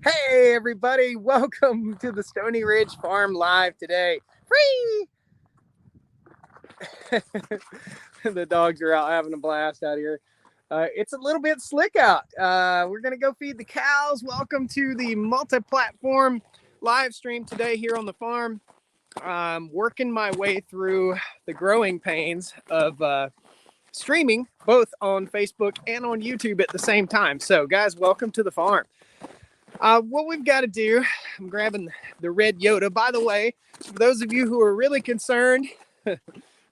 Hey everybody, welcome to the Stoney Ridge Farm Live today. Free! The dogs are out having a blast out here. It's a little bit slick out. We're going to go feed the cows. Welcome to the multi-platform live stream today here on the farm. I'm working my way through the growing pains of streaming both on Facebook and on YouTube at the same time. So guys, welcome to the farm. What we've got to do, I'm grabbing the red Yoda. By the way, for those of you who are really concerned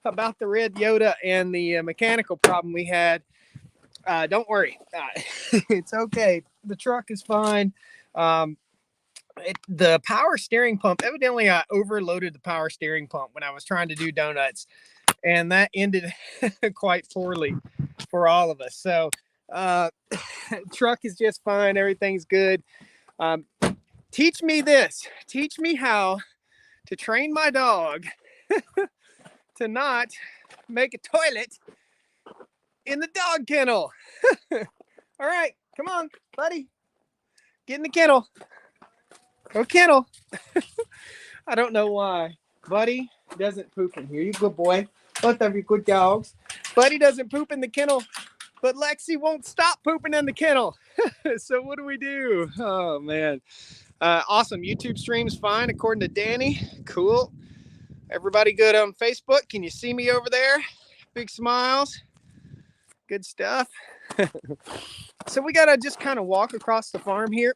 about the red Yoda and the mechanical problem we had, don't worry. It's okay. The truck is fine. The power steering pump, evidently I overloaded the power steering pump when I was trying to do donuts, and that ended quite poorly for all of us. So truck is just fine. Everything's good. Teach me this. Teach me how to train my dog to not make a toilet in the dog kennel. All right, come on, buddy. Get in the kennel. Go kennel. I don't know why. Buddy doesn't poop in here. You good boy. Both of you good dogs. Buddy doesn't poop in the kennel, but Lexi won't stop pooping in the kennel. So what do we do? Oh, man. Awesome. YouTube stream's fine, according to Danny. Cool. Everybody good on Facebook? Can you see me over there? Big smiles. Good stuff. So we got to just kind of walk across the farm here.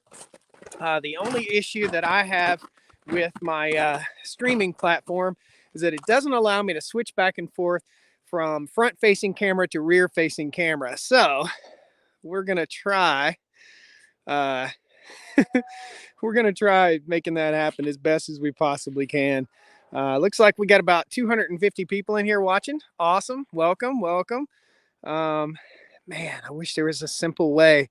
The only issue that I have with my streaming platform is that it doesn't allow me to switch back and forth from front-facing camera to rear-facing camera. So we're going to try... we're going to try making that happen as best as we possibly can. Looks like we got about 250 people in here watching. Awesome. Welcome. Man, I wish there was a simple way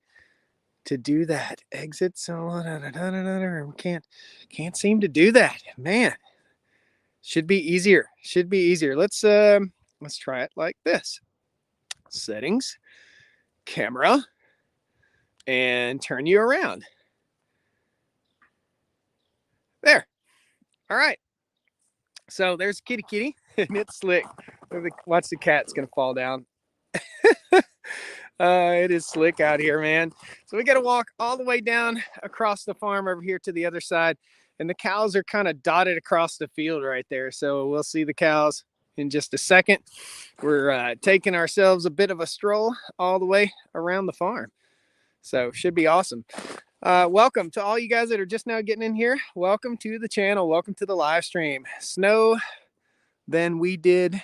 to do that. Exit. So can't seem to do that. Man, should be easier. Let's try it like this. Settings, camera, and turn you around. There. All right. So there's kitty, and it's slick. Watch the cat. It's going to fall down. It is slick out here, man. So we got to walk all the way down across the farm over here to the other side. And the cows are kind of dotted across the field right there. So we'll see the cows in just a second. We're taking ourselves a bit of a stroll all the way around the farm. So should be awesome. Welcome to all you guys that are just now getting in here. Welcome to the channel. Welcome to the live stream. Snow than we did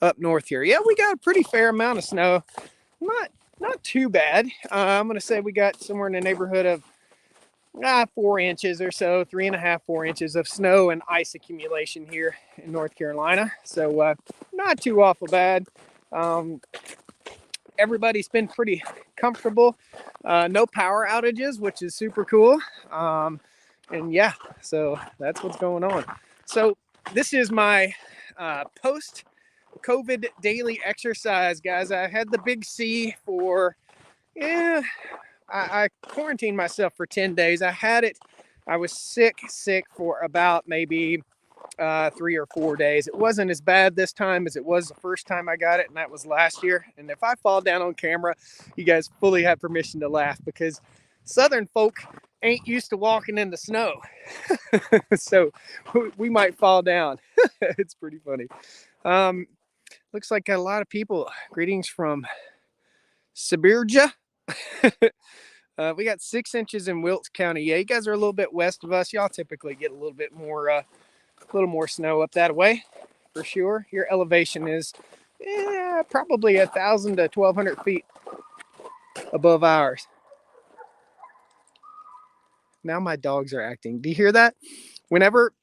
up north here. Yeah, we got a pretty fair amount of snow. Not too bad. I'm going to say we got somewhere in the neighborhood of 4 inches or so, 3.5, 4 inches of snow and ice accumulation here in North Carolina. So not too awful bad. Everybody's been pretty comfortable. No power outages, which is super cool. And yeah, so that's what's going on. So this is my post-COVID daily exercise, guys. I had the big C for, I quarantined myself for 10 days. I was sick for about maybe 3 or 4 days. It wasn't as bad this time as it was the first time I got it, and that was last year. And if I fall down on camera, you guys fully have permission to laugh, because Southern folk ain't used to walking in the snow. So we might fall down. It's pretty funny. Looks like got a lot of people. Greetings from Siberia. We got 6 inches in Wilkes County. Yeah, you guys are a little bit west of us. Y'all typically get a little more snow up that way, for sure. Your elevation is probably 1,000 to 1,200 feet above ours. Now my dogs are acting. Do you hear that? Whenever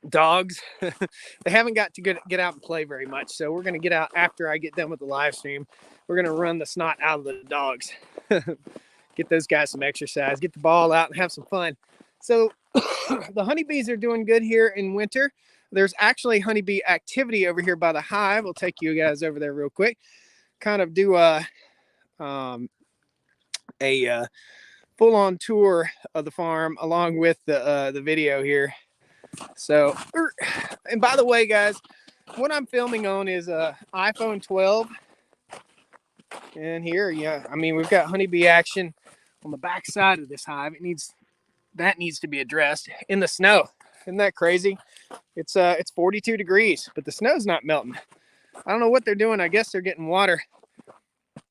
dogs, they haven't got to get out and play very much. So we're going to get out after I get done with the live stream. We're going to run the snot out of the dogs. Get those guys some exercise, get the ball out and have some fun. So the honeybees are doing good here in winter. There's actually honeybee activity over here by the hive. We'll take you guys over there real quick. Kind of do a full-on tour of the farm along with the video here. So, and by the way, guys, what I'm filming on is a iPhone 12. And here, yeah, I mean, we've got honeybee action on the back side of this hive. That needs to be addressed in the snow. Isn't that crazy? It's 42 degrees, but the snow's not melting. I don't know what they're doing. I guess they're getting water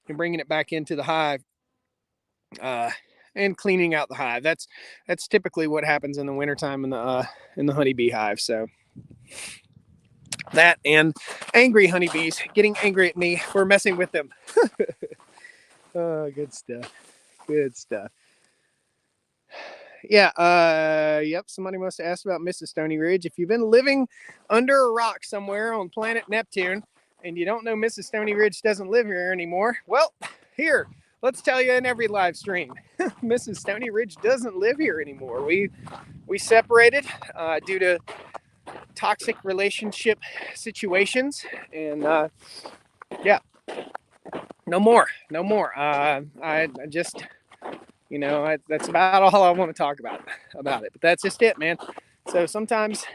and bringing it back into the hive, and cleaning out the hive. That's typically what happens in the wintertime in the honeybee hive. So that and angry honeybees getting angry at me for messing with them. Oh, good stuff. Good stuff. Yeah, yep, somebody must have asked about Mrs. Stoney Ridge. If you've been living under a rock somewhere on planet Neptune and you don't know Mrs. Stoney Ridge doesn't live here anymore, well, here, let's tell you in every live stream. Mrs. Stoney Ridge doesn't live here anymore. We separated due to toxic relationship situations, and yeah, no more. I just, that's about all I want to talk about it. But that's just it, man. So sometimes,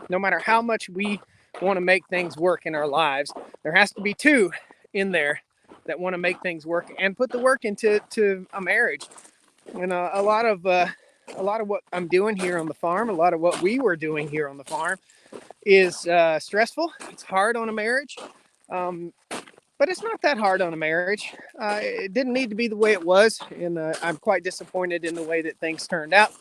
no matter how much we want to make things work in our lives, there has to be two in there that want to make things work and put the work into a marriage. And a lot of what I'm doing here on the farm, a lot of what we were doing here on the farm, is stressful. It's hard on a marriage. But it's not that hard on a marriage. It didn't need to be the way it was, and I'm quite disappointed in the way that things turned out.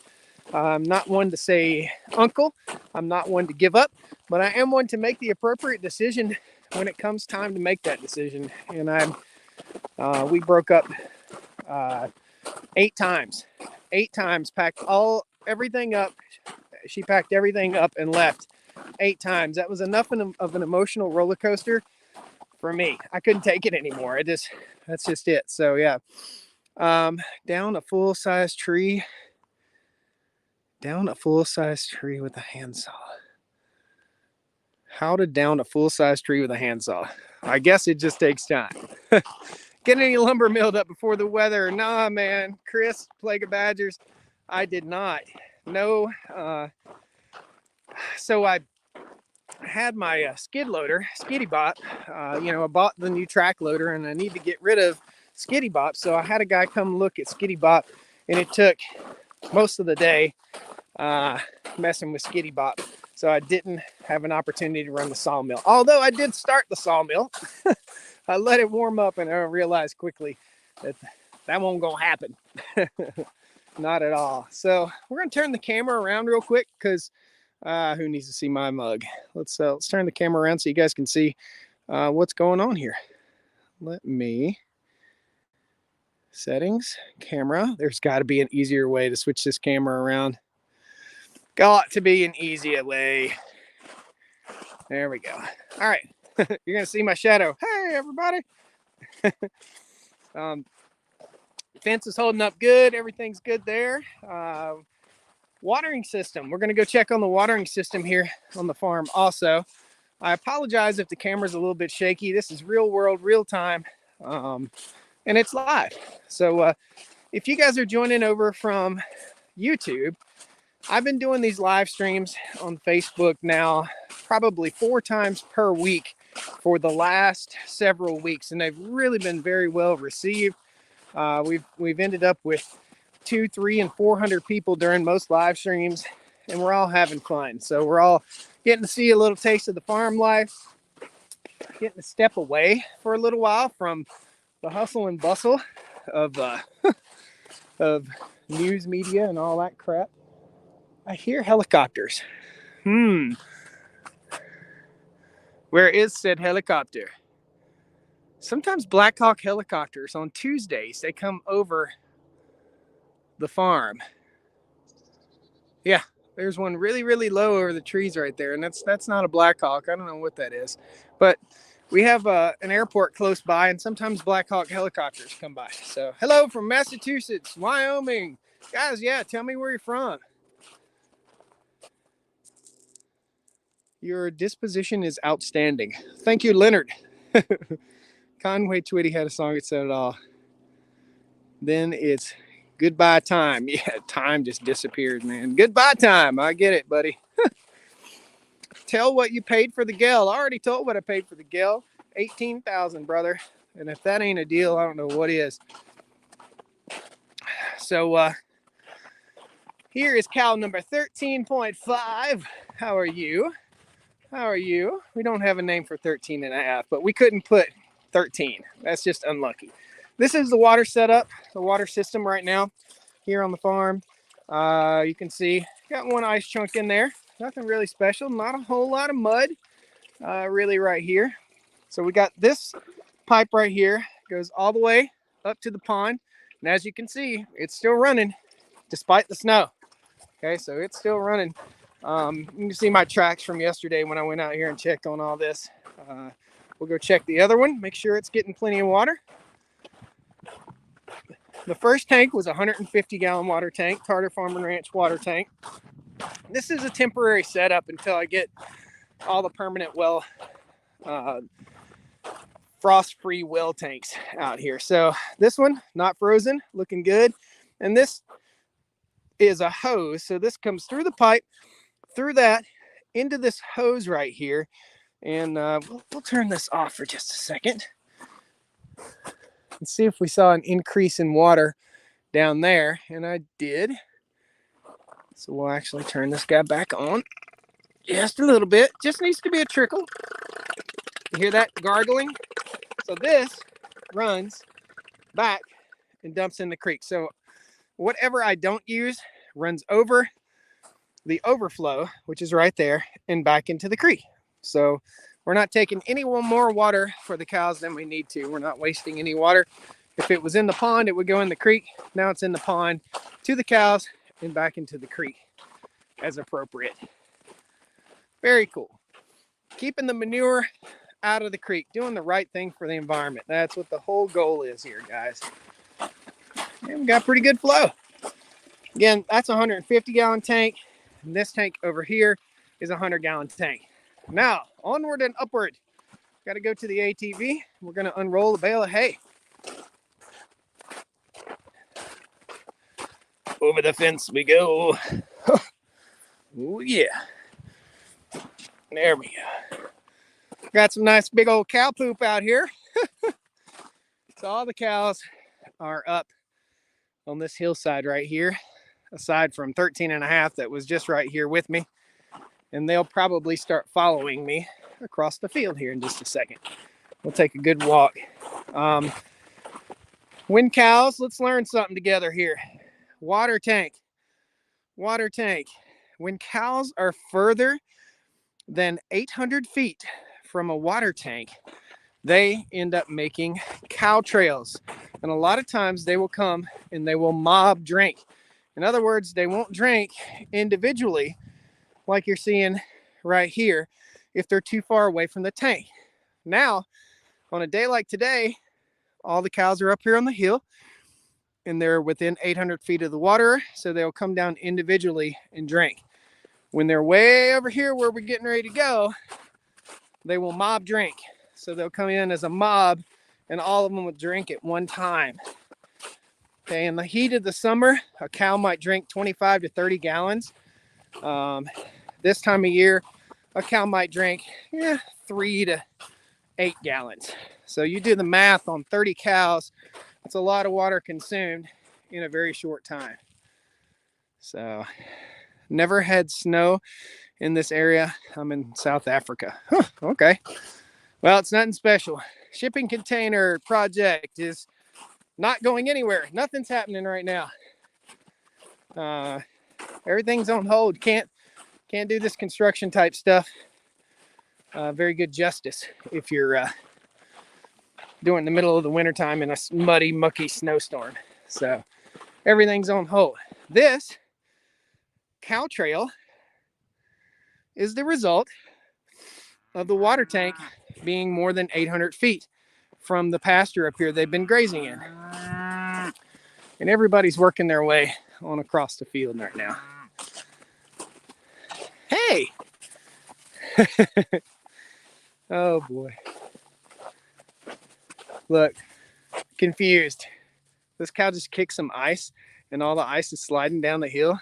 I'm not one to say uncle. I'm not one to give up, but I am one to make the appropriate decision when it comes time to make that decision. And we broke up 8 times. 8 times, packed everything up. She packed everything up and left 8 times. That was enough of an emotional roller coaster for me. I couldn't take it anymore. That's just it. So yeah, down a full-size tree. Down a full-size tree with a handsaw. How to down a full-size tree with a handsaw? I guess it just takes time. Get any lumber milled up before the weather? Nah, man. Chris, Plague of Badgers, I did not. No. So I had my skid loader, Skiddy Bop. I bought the new track loader and I need to get rid of Skiddy Bop. So I had a guy come look at Skiddy Bop, and it took most of the day messing with Skiddy Bop. So I didn't have an opportunity to run the sawmill. Although I did start the sawmill. I let it warm up and I realized quickly that won't gonna happen. Not at all. So we're gonna turn the camera around real quick because who needs to see my mug? Let's turn the camera around so you guys can see what's going on here. Let me settings, camera. There's got to be an easier way to switch this camera around. Got to be an easier way. There we go. All right. You're gonna see my shadow. Hey, everybody. Fence is holding up good. Everything's good there. Watering system. We're gonna go check on the watering system here on the farm also. I apologize if the camera's a little bit shaky. This is real world, real time, and it's live. So if you guys are joining over from YouTube, I've been doing these live streams on Facebook now probably 4 times per week for the last several weeks, and they've really been very well received. We've ended up with 200, 300, and 400 people during most live streams, and we're all having fun. So we're all getting to see a little taste of the farm life, getting to step away for a little while from the hustle and bustle of of news media and all that crap. I hear helicopters. Where is said helicopter? Sometimes Black Hawk helicopters on Tuesdays, they come over the farm. Yeah, there's one really, really low over the trees right there, and that's not a Black Hawk. I don't know what that is, but we have an airport close by, and sometimes Black Hawk helicopters come by. So hello from Massachusetts, Wyoming. Guys, yeah, tell me where you're from. Your disposition is outstanding. Thank you, Leonard. Conway Twitty had a song that said it all. Then it's Goodbye time. Yeah, time just disappears, man. Goodbye time. I get it, buddy. Tell what you paid for the gel. I already told what I paid for the gel. 18,000, brother. And if that ain't a deal, I don't know what is. So here is cow number 13.5. How are you? How are you? We don't have a name for 13 and a half, but we couldn't put 13. That's just unlucky. This is the water setup, the water system right now here on the farm. You can see got one ice chunk in there. Nothing really special. Not a whole lot of mud really right here. So we got this pipe right here. Goes all the way up to the pond. And as you can see, it's still running despite the snow. Okay, so it's still running. You can see my tracks from yesterday when I went out here and checked on all this. We'll go check the other one, make sure it's getting plenty of water. The first tank was a 150-gallon water tank, Tartar Farm and Ranch water tank. This is a temporary setup until I get all the permanent well, frost-free well tanks out here. So this one, not frozen, looking good. And this is a hose. So this comes through the pipe, through that, into this hose right here. And we'll turn this off for just a second. And see if we saw an increase in water down there. And I did. So we'll actually turn this guy back on just a little bit. Just needs to be a trickle. You hear that gargling? So this runs back and dumps in the creek. So whatever I don't use runs over the overflow, which is right there, and back into the creek. So we're not taking any more water for the cows than we need to. We're not wasting any water. If it was in the pond, it would go in the creek. Now it's in the pond to the cows and back into the creek as appropriate. Very cool. Keeping the manure out of the creek, doing the right thing for the environment. That's what the whole goal is here, guys. And we got pretty good flow. Again, that's a 150-gallon tank. And this tank over here is a 100-gallon tank. Now, onward and upward. Got to go to the ATV. We're going to unroll a bale of hay. Over the fence we go. Oh, yeah. There we go. Got some nice big old cow poop out here. So all the cows are up on this hillside right here, aside from 13 and a half that was just right here with me. And they'll probably start following me across the field here in just a second. We'll take a good walk. When cows, let's learn something together here. Water tank. Water tank. When cows are further than 800 feet from a water tank, they end up making cow trails. And a lot of times they will come and they will mob drink. In other words, they won't drink individually like you're seeing right here if they're too far away from the tank. Now, on a day like today, all the cows are up here on the hill and they're within 800 feet of the water, so they'll come down individually and drink. When they're way over here where we're getting ready to go, they will mob drink. So they'll come in as a mob and all of them will drink at one time. Okay, in the heat of the summer, a cow might drink 25 to 30 gallons. This time of year, a cow might drink 3 to 8 gallons. So you do the math on 30 cows, it's a lot of water consumed in a very short time. So never had snow in this area. I'm in South Africa. Huh, okay. Well, it's nothing special. Shipping container project is not going anywhere. Nothing's happening right now. Everything's on hold. Can't do this construction type stuff very good justice if you're doing it in the middle of the wintertime in a muddy, mucky snowstorm. So everything's on hold. This cow trail is the result of the water tank being more than 800 feet from the pasture up here they've been grazing in. And everybody's working their way on across the field right now. Hey! Oh boy. Look, confused. This cow just kicked some ice and all the ice is sliding down the hill.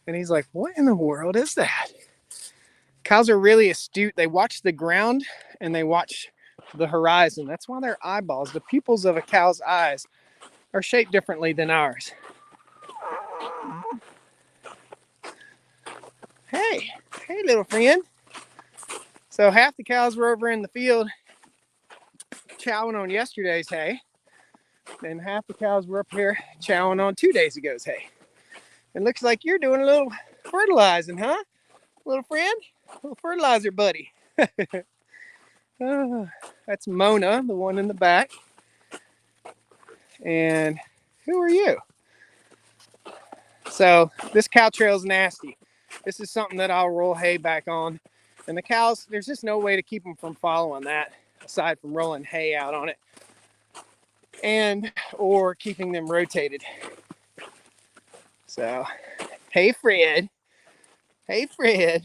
And he's like, what in the world is that? Cows are really astute. They watch the ground and they watch the horizon. That's why their eyeballs, the pupils of a cow's eyes, are shaped differently than ours. Hey, little friend. So half the cows were over in the field chowing on yesterday's hay, and half the cows were up here chowing on 2 days ago's hay. It looks like you're doing a little fertilizing, huh? Little friend? Little fertilizer buddy. That's Mona, the one in the back. And who are you? So this cow trail's nasty. This is something that I'll roll hay back on. And the cows, there's just no way to keep them from following that, aside from rolling hay out on it and or keeping them rotated. So, hey Fred. Hey Fred.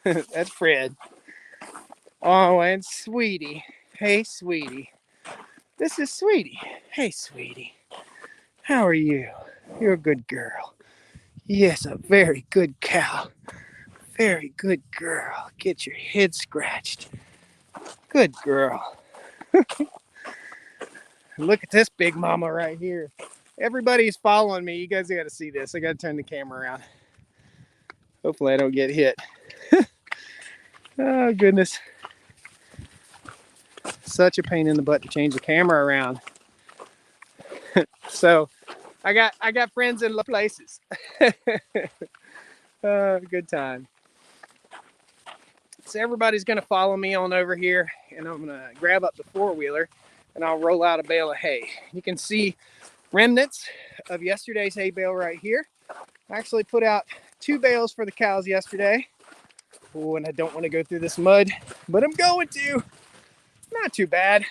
That's Fred. Oh, and Sweetie. Hey Sweetie. This is Sweetie. Hey Sweetie. How are you? You're a good girl. Yes, a very good cow. Very good girl. Get your head scratched. Good girl. Look at this big mama right here. Everybody's following me. You guys got to see this. I got to turn the camera around. Hopefully I don't get hit. Oh, goodness. Such a pain in the butt to change the camera around. So I got friends in places. Good time. So everybody's going to follow me on over here, and I'm going to grab up the four-wheeler and I'll roll out a bale of hay. You can see remnants of yesterday's hay bale right here. I actually put out 2 bales for the cows yesterday. Oh, and I don't want to go through this mud, but I'm going to. Not too bad.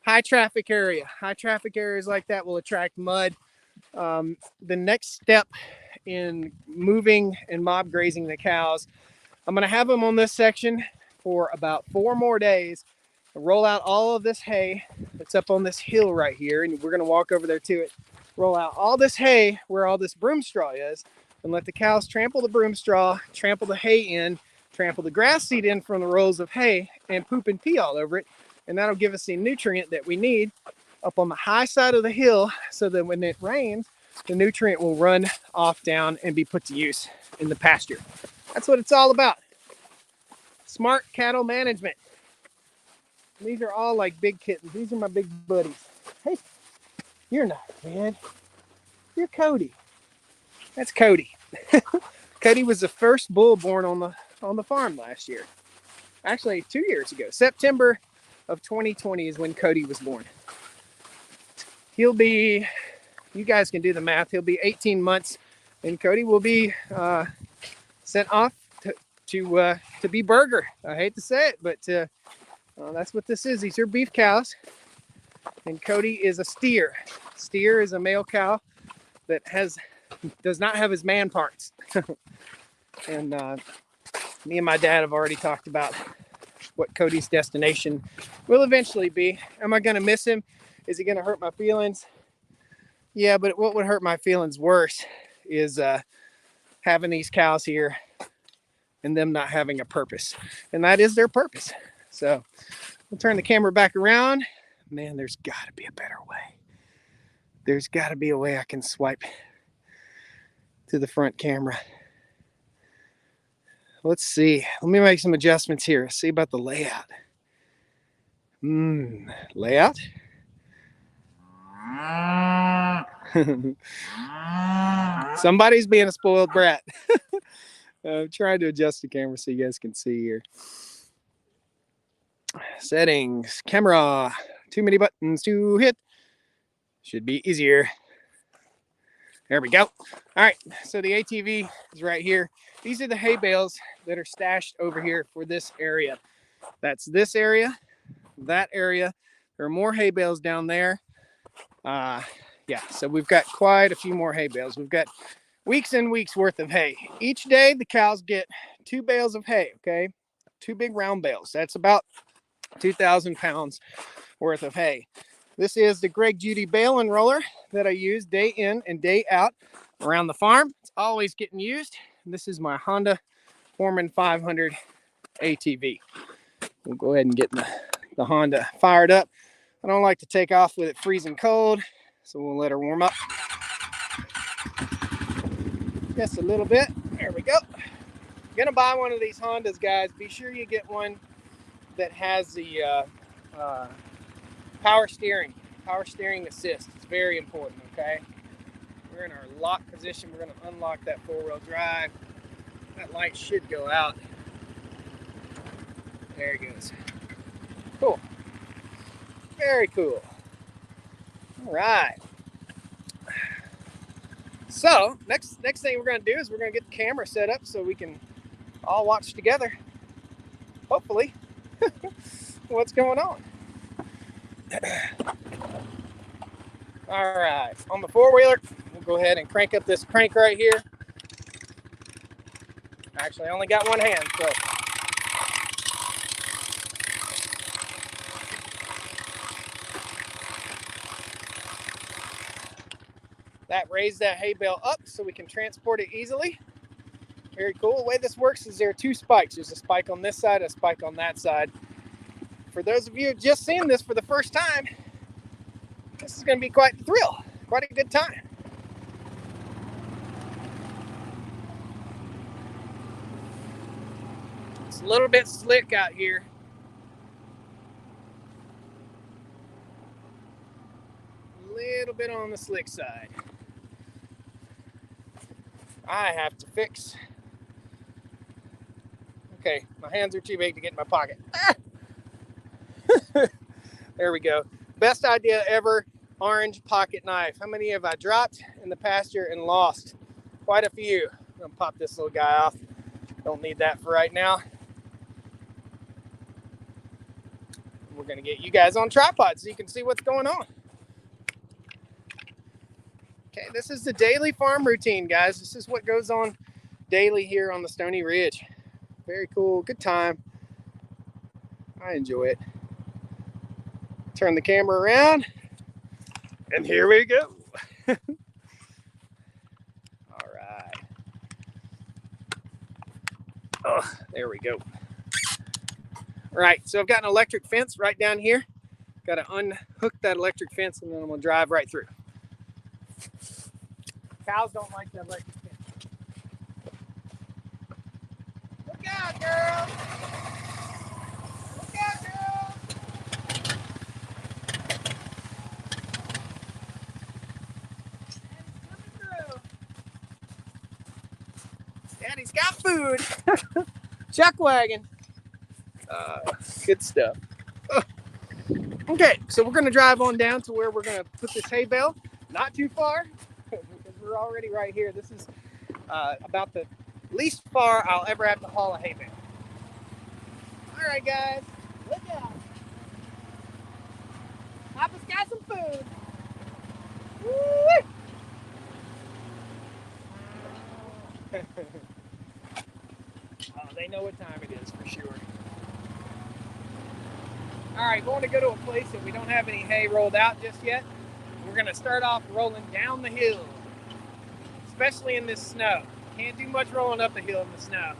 High traffic area. High traffic areas like that will attract mud. The next step in moving and mob grazing the cows, I'm going to have them on this section for about 4 more days. Roll out all of this hay that's up on this hill right here, and we're going to walk over there to it. Roll out all this hay where all this broom straw is, and let the cows trample the broom straw, trample the hay in, trample the grass seed in from the rolls of hay, and poop and pee all over it. And that'll give us the nutrient that we need up on the high side of the hill, so that when it rains, the nutrient will run off down and be put to use in the pasture. That's what it's all about. Smart cattle management. These are all like big kittens. These are my big buddies. Hey, you're not Fred. You're Cody. That's Cody. Cody was the first bull born on the farm last year. Actually, 2 years ago. September of 2020 is when Cody was born. He'll be, you guys can do the math, he'll be 18 months, and Cody will be sent off to be burger. I hate to say it, but that's what this is. These are beef cows, and Cody is a steer. Steer is a male cow that does not have his man parts. And me and my dad have already talked about what Cody's destination will eventually be. Am I going to miss him? Is he going to hurt my feelings? Yeah, but what would hurt my feelings worse is having these cows here and them not having a purpose. And that is their purpose. So we'll turn the camera back around. Man, there's got to be a better way. There's got to be a way I can swipe to the front camera. Let's see. Let me make some adjustments here. See about the layout. Layout? Somebody's being a spoiled brat. I'm trying to adjust the camera so you guys can see here. Settings, camera, too many buttons to hit. Should be easier. There we go. All right, so the ATV is right here. These are the hay bales that are stashed over here for this area. That's this area, that area. There are more hay bales down there. Yeah, so we've got quite a few more hay bales. We've got weeks and weeks worth of hay. Each day the cows get 2 bales of hay, okay? 2 big round bales. That's about 2,000 pounds worth of hay. This is the Greg Judy bale and roller that I use day in and day out around the farm. It's always getting used. This is my Honda Foreman 500 ATV. We'll go ahead and get the Honda fired up. I don't like to take off with it freezing cold, so we'll let her warm up just a little bit. There we go. You're gonna buy one of these Hondas, guys. Be sure you get one that has the power steering assist. It's very important. Okay, we're in our lock position. We're gonna unlock that four-wheel drive. That light should go out. There it goes. Cool. Very cool. All right. So next thing we're gonna do is we're gonna get the camera set up so we can all watch together, hopefully, what's going on. All right, on the four-wheeler, we'll go ahead and crank up this crank right here. Actually, I only got one hand, so. That raised that hay bale up so we can transport it easily. Very cool. The way this works is there are two spikes. There's a spike on this side, a spike on that side. For those of you who've just seen this for the first time, this is going to be quite the thrill, quite a good time. It's a little bit slick out here. A little bit on the slick side. I have to fix. Okay, my hands are too big to get in my pocket. There we go. Best idea ever, orange pocket knife. How many have I dropped in the pasture and lost? Quite a few. I'm gonna pop this little guy off. Don't need that for right now. We're gonna get you guys on tripod so you can see what's going on. Okay, this is the daily farm routine, guys. This is what goes on daily here on the Stoney Ridge. Very cool, good time. I enjoy it. Turn the camera around, and here we go. All right. Oh, there we go. All right, so I've got an electric fence right down here. Got to unhook that electric fence, and then I'm gonna drive right through. Cows don't like that electric fence. Look out, girl! Look out, girl! Daddy's got food. Chuck wagon. Good stuff. Okay, so we're going to drive on down to where we're going to put this hay bale. Not too far, because we're already right here. This is about the least far I'll ever have to haul a hay bale. All right, guys, look out. Papa's got some food. Woo! Oh, they know what time it is for sure. All right, going to go to a place that we don't have any hay rolled out just yet. We're going to start off rolling down the hill, especially in this snow. Can't do much rolling up the hill in the snow.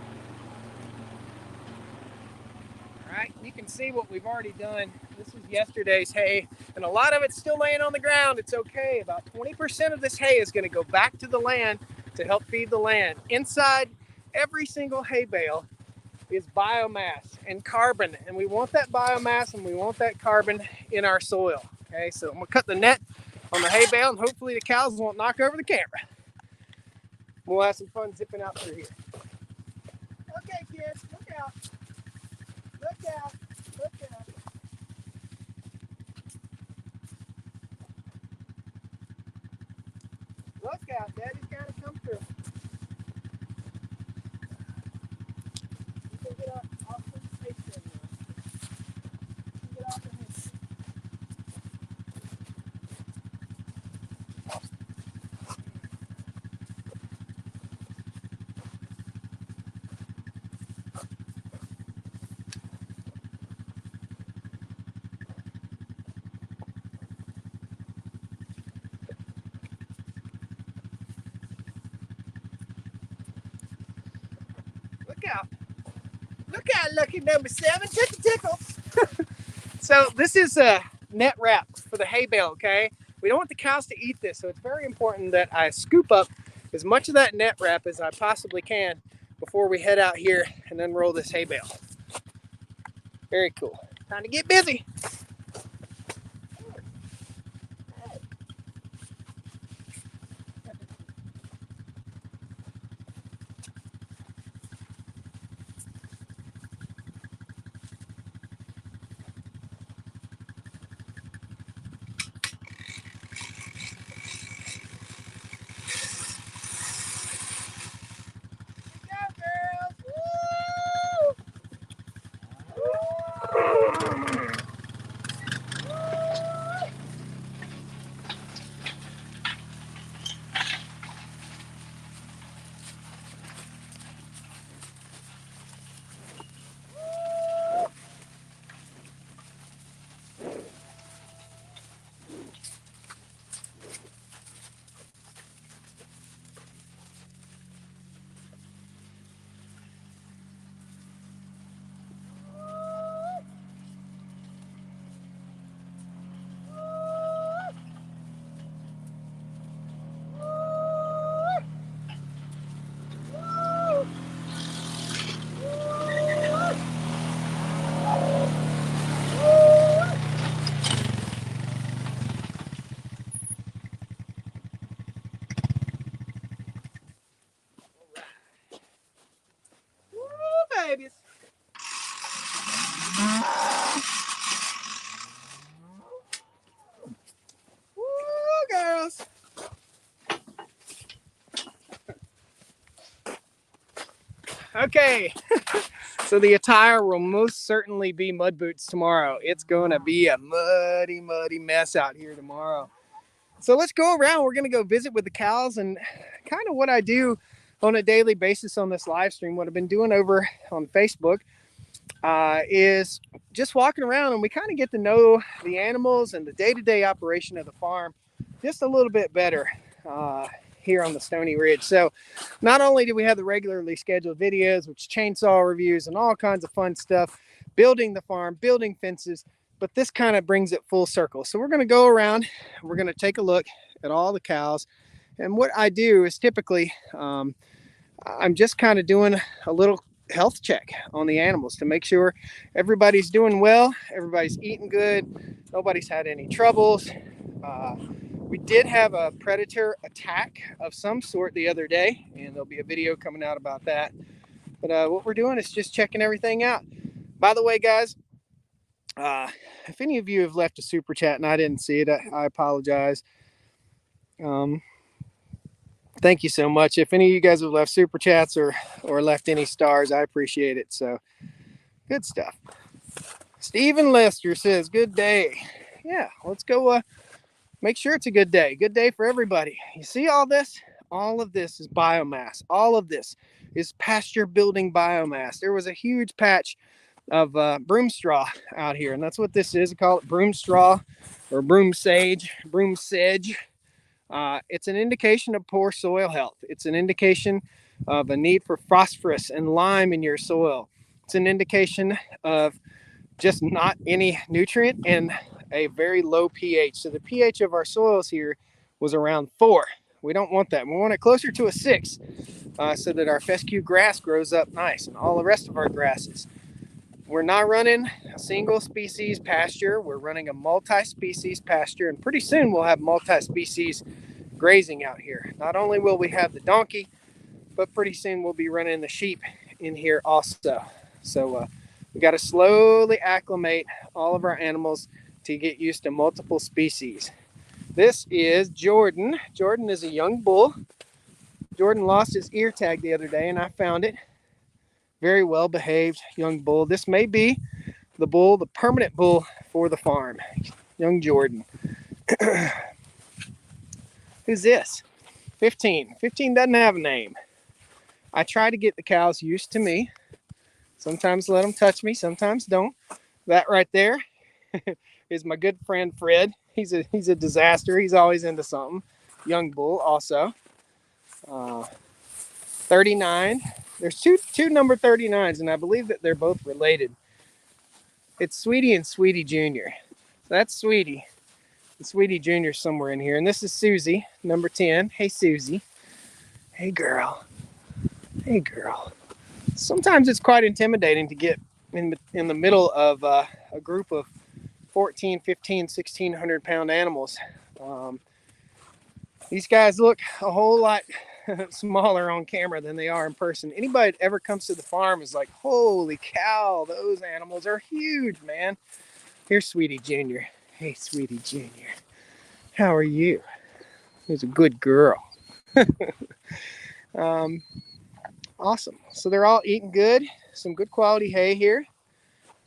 All right, you can see what we've already done. This was yesterday's hay, and a lot of it's still laying on the ground. It's okay. About 20% of this hay is going to go back to the land to help feed the land. Inside every single hay bale is biomass and carbon, and we want that biomass and we want that carbon in our soil. Okay, so I'm gonna cut the net on the hay bale, and hopefully the cows won't knock over the camera. We'll have some fun zipping out through here. Okay, kids, look out. Look out. Look out. Look out, Daddy's gotta come through. You can get off the space there now. You can get off the head. Look out. Look out, lucky number 7. Tickle, tickle. So this is a net wrap for the hay bale, okay? We don't want the cows to eat this, so it's very important that I scoop up as much of that net wrap as I possibly can before we head out here and unroll this hay bale. Very cool. Time to get busy. Babies. Woo, girls. Okay, so the attire will most certainly be mud boots tomorrow. It's going to be a muddy, muddy mess out here tomorrow. So let's go around. We're going to go visit with the cows, and kind of what I do on a daily basis on this live stream, what I've been doing over on Facebook, is just walking around, and we kind of get to know the animals and the day-to-day operation of the farm just a little bit better here on the Stoney Ridge. So not only do we have the regularly scheduled videos, which chainsaw reviews and all kinds of fun stuff, building the farm, building fences, but this kind of brings it full circle. So we're going to go around, we're going to take a look at all the cows. And what I do is typically, I'm just kind of doing a little health check on the animals to make sure everybody's doing well, everybody's eating good, nobody's had any troubles. We did have a predator attack of some sort the other day, and there'll be a video coming out about that. But what we're doing is just checking everything out. By the way, guys, if any of you have left a super chat and I didn't see it, I apologize. Thank you so much. If any of you guys have left super chats or left any stars, I appreciate it. So good stuff. Stephen Lester says, good day. Yeah, let's go make sure it's a good day. Good day for everybody. You see all this? All of this is biomass. All of this is pasture building biomass. There was a huge patch of broom straw out here, and that's what this is. I call it broom straw or broom sedge. It's an indication of poor soil health. It's an indication of a need for phosphorus and lime in your soil. It's an indication of just not any nutrient and a very low pH. So the pH of our soils here was around 4. We don't want that. We want it closer to a 6 so that our fescue grass grows up nice and all the rest of our grasses. We're not running a single species pasture. We're running a multi-species pasture, and pretty soon we'll have multi-species grazing out here. Not only will we have the donkey, but pretty soon we'll be running the sheep in here also. So we got to slowly acclimate all of our animals to get used to multiple species. This is Jordan. Jordan is a young bull. Jordan lost his ear tag the other day, and I found it. Very well behaved young bull. This may be the bull, the permanent bull for the farm. Young Jordan. Who's this? 15. 15 doesn't have a name. I try to get the cows used to me. Sometimes let them touch me, sometimes don't. That right there is my good friend Fred. He's a disaster. He's always into something. Young bull also. 39. There's two number 39s, and I believe that they're both related. It's Sweetie and Sweetie Jr. So that's Sweetie. And Sweetie Jr. somewhere in here. And this is Susie, number 10. Hey, Susie. Hey, girl. Hey, girl. Sometimes it's quite intimidating to get in the middle of a group of 14, 15, 1600 pound animals. These guys look a whole lot smaller on camera than they are in person. Anybody that ever comes to the farm is like, holy cow, those animals are huge, man. Here's Sweetie Jr. Hey, Sweetie Jr. How are you? He's a good girl. Awesome. So they're all eating good. Some good quality hay here.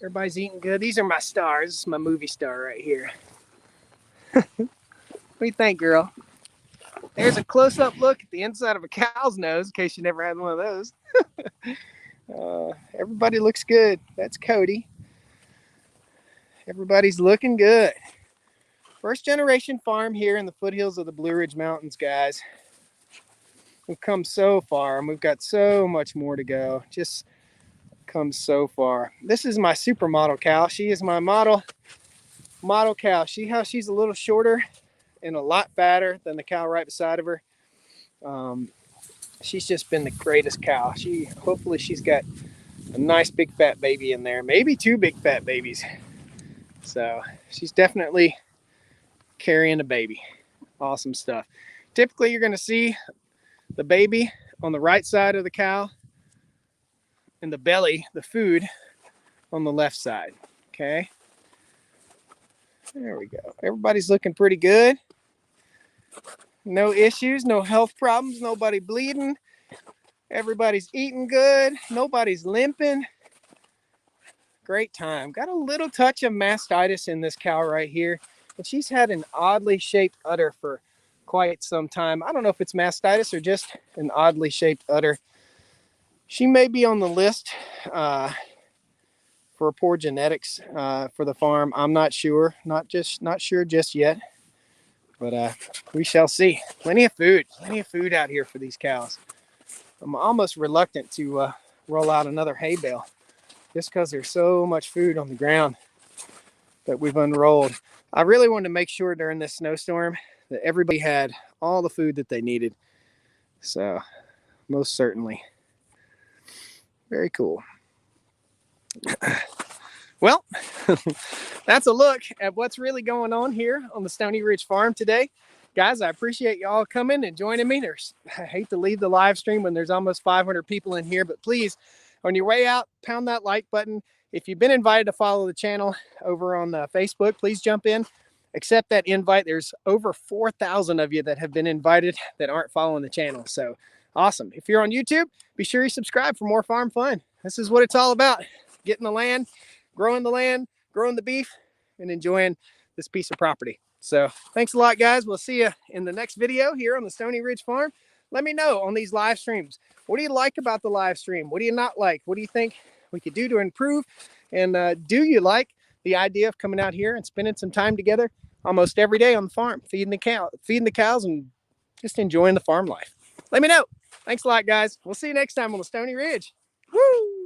Everybody's eating good. These are my stars. This is my movie star right here. What do you think, girl? There's a close-up look at the inside of a cow's nose, in case you never had one of those. Everybody looks good. That's Cody. Everybody's looking good. First generation farm here in the foothills of the Blue Ridge Mountains, guys. We've come so far, and we've got so much more to go. Just come so far. This is my supermodel cow. She is my model cow. See how she's a little shorter and a lot fatter than the cow right beside of her. She's just been the greatest cow. Hopefully she's got a nice big fat baby in there, maybe 2 big fat babies. So she's definitely carrying a baby. Awesome stuff. Typically you're going to see the baby on the right side of the cow and the belly, the food, on the left side. Okay, there we go. Everybody's looking pretty good. No issues, no health problems, nobody bleeding. Everybody's eating good. Nobody's limping. Great time. Got a little touch of mastitis in this cow right here. And she's had an oddly shaped udder for quite some time. I don't know if it's mastitis or just an oddly shaped udder. She may be on the list for poor genetics for the farm. I'm not sure. Not sure just yet. But we shall see. Plenty of food out here for these cows. I'm almost reluctant to roll out another hay bale just because there's so much food on the ground that we've unrolled. I really wanted to make sure during this snowstorm that everybody had all the food that they needed. So, most certainly. Very cool. Well, that's a look at what's really going on here on the Stoney Ridge Farm today. Guys, I appreciate y'all coming and joining me. I hate to leave the live stream when there's almost 500 people in here, but please, on your way out, pound that like button. If you've been invited to follow the channel over on Facebook, please jump in, accept that invite. There's over 4,000 of you that have been invited that aren't following the channel. So awesome. If you're on YouTube, be sure you subscribe for more farm fun. This is what it's all about. Getting the land, growing the beef, and enjoying this piece of property. So thanks a lot, guys. We'll see you in the next video here on the Stoney Ridge Farm. Let me know on these live streams. What do you like about the live stream? What do you not like? What do you think we could do to improve? And do you like the idea of coming out here and spending some time together almost every day on the farm, feeding the cows and just enjoying the farm life? Let me know. Thanks a lot, guys. We'll see you next time on the Stoney Ridge. Woo!